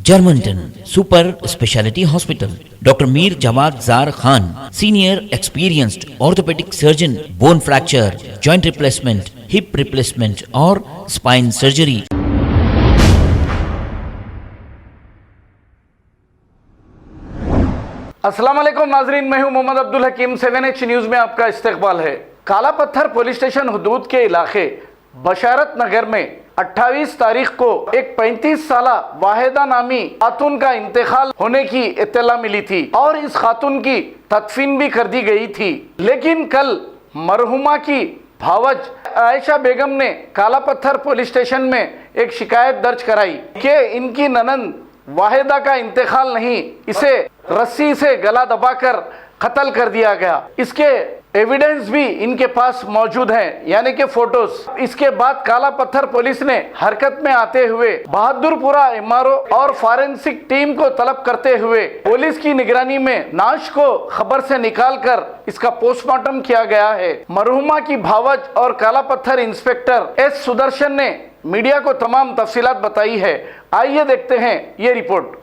Germanton super speciality hospital, doctor Mir Jawad Jar Khan, senior experienced orthopaedic surgeon, bone fracture, joint replacement, hip replacement और spine surgery. अस्सलाम वालेकुम नाजरीन, मैं हूं मोहम्मद अब्दुल हकीम। 7H न्यूज़ में आपका इस्तकबाल है। काला पत्थर पुलिस स्टेशन हदूद के इलाके बशारत नगर में 28 तारीख को एक 35 साला वाहिदा नामी खातून का इंतकाल होने की इत्तला मिली थी और इस खातून की तदफीन भी कर दी गई थी। लेकिन कल मरहुमा की भावज आयशा बेगम ने काला पत्थर पुलिस स्टेशन में एक शिकायत दर्ज कराई कि इनकी ननंद वाहिदा का इंतकाल नहीं, इसे रस्सी से गला दबाकर कत्ल कर दिया गया। इसके एविडेंस भी इनके पास मौजूद हैं, यानी कि फोटोज। इसके बाद काला पत्थर पुलिस ने हरकत में आते हुए बहादुरपुरा एमआरओ और फॉरेंसिक टीम को तलब करते हुए पुलिस की निगरानी में नाश को खबर से निकालकर इसका पोस्टमार्टम किया गया है। मरहुमा की भावज और काला पत्थर इंस्पेक्टर एस सुदर्शन ने मीडिया को तमाम तफसीलात बताई है। आइए देखते हैं ये रिपोर्ट।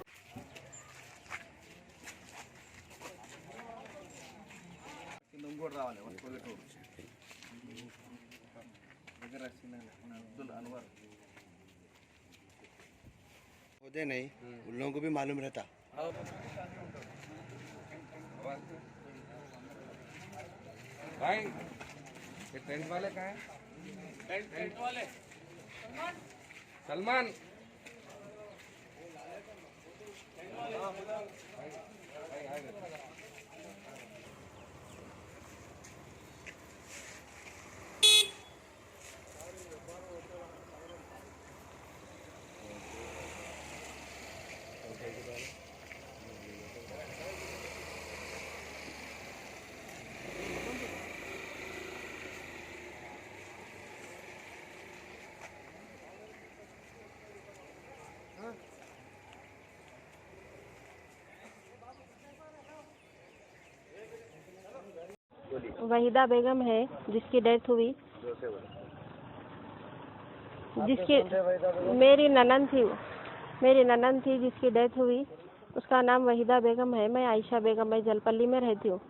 होते नहीं, उन लोगों को भी मालूम रहता। भाई ये टेंट वाले कहाँ हैं? टेंट वाले सलमान। वहीदा बेगम है जिसकी डेथ हुई, जिसकी मेरी ननंद थी जिसकी डेथ हुई। उसका नाम वहीदा बेगम है। मैं आयशा बेगम, मैं जलपल्ली में रहती हूँ।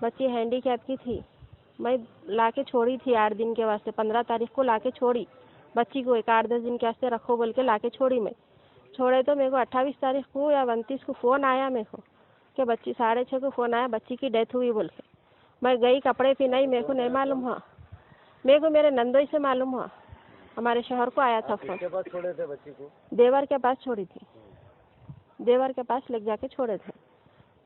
बच्ची हैंडीकैप की थी। मैं लाके छोड़ी थी 8 दिन के वास्ते। 15 तारीख को लाके छोड़ी बच्ची को। एक 8-10 दिन के वास्ते रखो बोल के लाके छोड़ी। मैं छोड़े तो मेरे को 28 तारीख को या 29 को फ़ोन आया मेरे को कि बच्ची 6:30 को फ़ोन आया बच्ची की डेथ हुई बोल के। मैं गई कपड़े भी नहीं, मेरे को नहीं मालूम हुआ। मेरे को मेरे नंदोई से मालूम हुआ। हमारे शहर को आया था फोन। किसके पास छोड़े थे बच्ची को? देवर के पास छोड़ी थी। देवर के पास ले जाके छोड़े थे।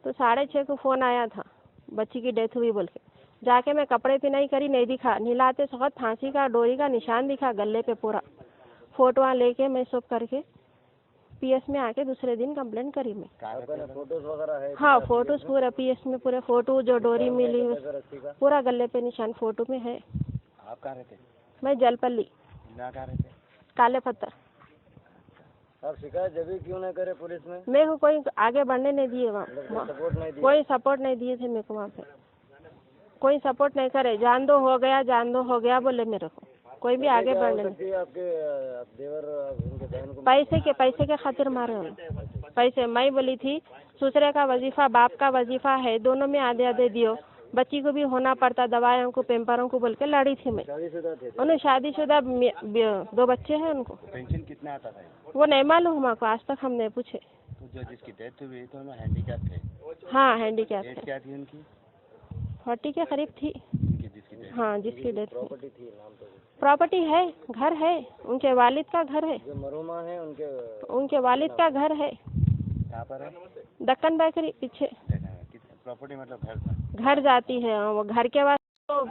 तो 6:30 को फ़ोन आया था बच्ची की डेथ हुई बोल के। जाके मैं कपड़े भी नहीं करी, नहीं दिखा। नीलाते वक्त फांसी का डोरी का निशान दिखा गले पे पूरा। फोटोआँ लेके मैं सब करके पीएस में आके दूसरे दिन कंप्लेंट करी मैं। फोटोज वगैरह है? हाँ, फोटोज पूरा पीएस में पूरे फोटो जो डोरी मिली पूरा गले पे निशान फोटो में है। आप कहाँ रहते? मैं जलपल्ली। ना कहाँ रहते? काले पत्थर। आप शिकायत जब भी क्यों नहीं करे पुलिस में? मेरे को कोई आगे बढ़ने नहीं दिए वहाँ। सपोर्ट नहीं दिया? कोई सपोर्ट नहीं दिए थे मेरे को वहाँ पे। कोई सपोर्ट नहीं करे। जान दो हो गया बोले मेरे को। कोई भी आगे बढ़ने नहीं। आपके देवर उनके बहन को पैसे के खातिर मारे उन्होंने। पैसे मैं बोली थी दूसरे का वजीफा बाप का वजीफा है, दोनों में आधे दियो। बच्ची को भी होना पड़ता, दवाइयों को पेम्परों को बोल के लड़ी थी मैं। शादीशुदा थे? उन्हें शादीशुदा 2 बच्चे हैं उनको। पेंशन कितना आता था? वो नहीं मालूम हमको, आज तक हमने पूछे। तो जो जिसकी डेथ हुई तो ना हैंडीकैप थे? हाँ, हैंडीकैप एज है। क्या थी उनकी? 40 के करीब थी। जिसकी डेथ? हाँ, जिसकी डेथ हुई। प्रॉपर्टी थी? नाम तो प्रॉपर्टी है, घर है, उनके वालिद का घर है। जो मरहुमा है उनके वालिद का घर है। कहाँ पर है? दक्कन बेकरी पीछे। प्रॉपर्टी मतलब घर था? घर जाती है वो। घर के वास्ते तो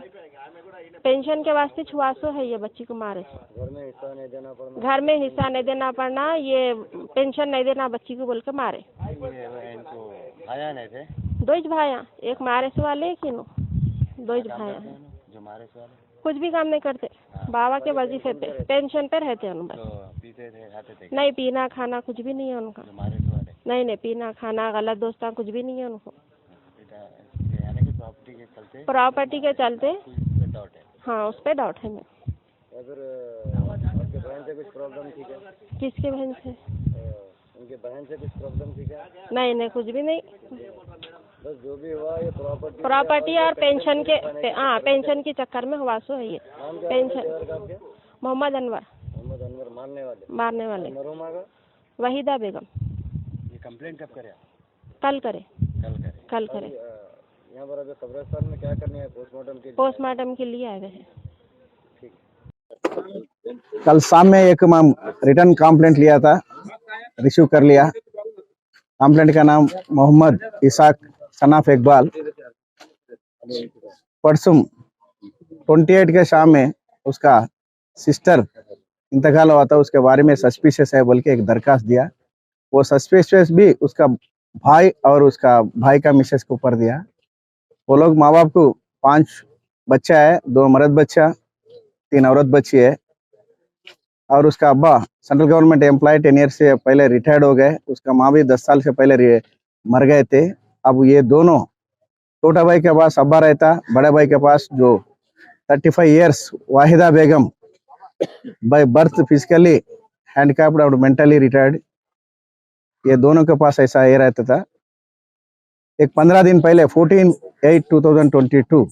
पेंशन के वास्ते छुआसो है ये बच्ची को मारे। घर में हिस्सा नहीं देना पड़ना? घर में हिस्सा नहीं देना पड़ना, ये पेंशन नहीं देना बच्ची को बोल के मारे। ये इनको भाया नहीं थे? 2 भाई, एक मारे से वाले एक इनो। 2 भाई जो मारे से वाले कुछ भी काम नहीं करते। बाबा के वजीफे पे पेंशन पे रहते हैं बस। तो पीते थे खाते थे? नहीं, पीना खाना कुछ भी नहीं है उनका। जो मारे से वाले? नहीं, पीना खाना गलत दोस्ता कुछ भी नहीं है उनको। यानी कि प्रॉपर्टी के चलते डाउट है? हाँ, उस पर डाउट है। मैं या फिर आपके बहन से कुछ प्रॉब्लम थी क्या? किसके बहन से? उनकी बहन से कुछ प्रॉब्लम थी क्या? नहीं कुछ भी नहीं। बस जो भी हुआ ये प्रॉपर्टी और पेंशन के पेंशन के चक्कर में हुआ सो है ये। नाम क्या पेंशन है आपके? मोहम्मद अनवर मोहम्मद अनवर मारने वाले मरहुमा का? वहीदा बेगम। ये कंप्लेंट कब करे? कल करे। कल करे। यहाँ पर अभी कब्रिस्तान में क्या करनी है? पोस्टमार्टम के लिए आए हुए हैं। कल शाम में एक मैम रिटर्न कंप्लेंट लिया था, रिसीव कर लिया। कंप्लेंट का नाम मोहम्मद इसाक सनाफ इकबाल। परसों 28 के शाम में उसका सिस्टर इंतकाल हुआ था, उसके बारे में सस्पिशियस है बोल के एक दरखास्त दिया। वो सस्पिशियस भी उसका भाई और उसका भाई का मिसेस के ऊपर दिया। वो लोग माँ बाप को 5 बच्चा है, 2 मर्द बच्चा 3 औरत बच्ची है। और उसका अब्बा सेंट्रल गवर्नमेंट एम्प्लॉय 10 ईयर से पहले रिटायर्ड हो गए। उसका माँ भी 10 साल से पहले मर गए थे। अब ये दोनों, छोटा भाई के पास अब्बा रहता, बड़े भाई के पास जो 35 years Waheeda Begum by birth physically handicapped और मेंटली रिटायर्ड, ये दोनों के पास ऐसा ये रहता था। एक 15 दिन पहले 14/8/2022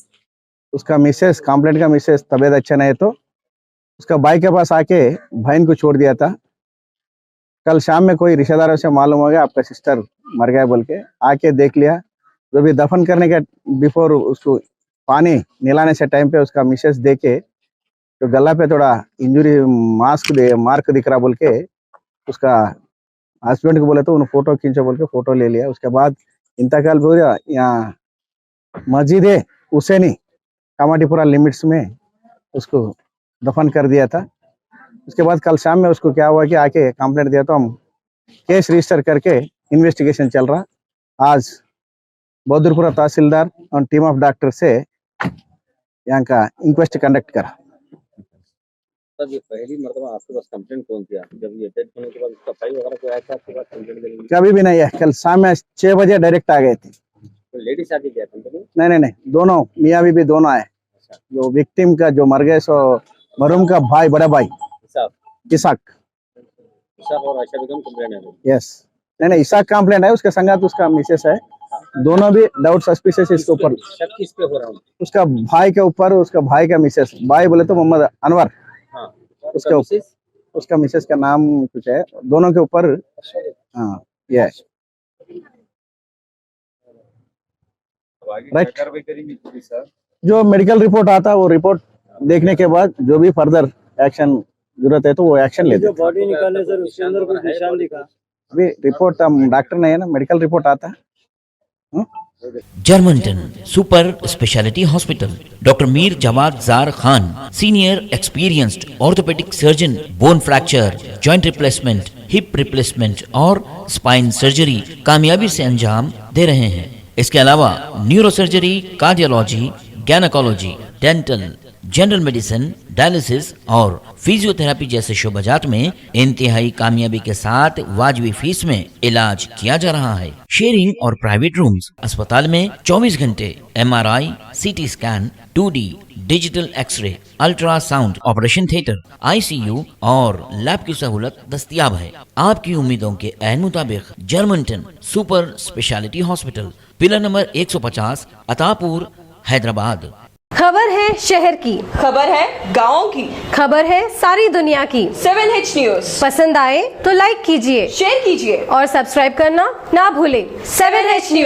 उसका मिसेस, कंप्लेंट का मिसेस तबीयत अच्छा नहीं है तो उसका भाई के पास आके बहन को छोड़ दिया था। कल शाम में कोई रिश्तेदारों से मालूम हो गया आपका सिस्टर मर गया बोल के, आके देख लिया। जो भी दफन करने के बिफोर उसको पानी निलाने से टाइम पे उसका मिसेस देखे तो गला पे थोड़ा इंजुरी मार्क दिख रहा बोल के उसका हस्बैंड को बोले तो उन्होंने फोटो खींचो बोल के फोटो ले लिया। उसके बाद इंतकाल हो गया। यहाँ मस्जिद हुसैनी कामाटीपुरा लिमिट्स में उसको दफन कर दिया था। उसके बाद कल शाम में उसको क्या हुआ कि आके कंप्लेंट दिया तो हम केस रजिस्टर करके इन्वेस्टिगेशन चल रहा। आज बहादुरपुरा तहसीलदार और टीम ऑफ डॉक्टर से यहाँ का इंक्वेस्ट कंडक्ट करा। सर ये पहली मर्तबा आपके पास कंप्लेंट कौन किया? जब ये डेथ होने के बाद उसका भाई वगैरह कोई आया था आपके पास कंप्लेंट देने के लिए? कभी भी नहीं है। कल शाम में 6 बजे डायरेक्ट आ गए थे। तो लेडीज आके गया कंप्लेंट? नहीं, दोनों मियाँ बीबी दोनों आए। जो विक्टिम का जो मर गए सो मरहूम का भाई, बड़ा भाई इसाक और आयशा बेगम कंप्लेंट है? यस। नहीं इसाक कंप्लेंट है, उसके संगात उसका मिसेस है। दोनों भी डाउट सस्पिशियस इसके ऊपर। शक किस पे हो रहा हूँ? उसका भाई के ऊपर, उसका भाई का मिसेस, भाई बोले तो मोहम्मद अनवर। हाँ। उसका मिसेस का नाम कुछ है। दोनों के ऊपर हाँ ये राइट। जो मेडिकल रिपोर्ट आता वो रिपोर्ट देखने के बाद जो भी फर्दर एक्शन जरूरत है तो वो एक्शन लेते। जो बॉडी निकाले सर उसके अंदर कुछ निशान दिखा? अभी रिपोर्ट हम डॉक्टर नहीं है ना, मेडिकल रिपोर्ट आता है। Germanton super speciality hospital, doctor Mir Jamat Jar Khan, senior experienced orthopaedic surgeon, bone fracture, joint replacement, hip replacement और स्पाइन सर्जरी कामयाबी से अंजाम दे रहे हैं। इसके अलावा neuro surgery, cardiology, gynaecology, dental, general medicine, dialysis और फिजियोथेरेपी जैसे शोबाजात में इंतहाई कामयाबी के साथ वाजबी फीस में इलाज किया जा रहा है। शेयरिंग और प्राइवेट रूम्स। अस्पताल में 24 घंटे MRI, CT scan, 2D digital X ray, ultrasound, operation theatre, ICU और लैब की सहूलत दस्तयाब है। आपकी उम्मीदों के ऐन मुताबिक Germanton super speciality hospital, pillar number 150, Attapur, Hyderabad. खबर है शहर की, खबर है गाँव की, खबर है सारी दुनिया की। 7H न्यूज पसंद आए तो लाइक कीजिए, शेयर कीजिए और सब्सक्राइब करना ना भूलें। 7H news.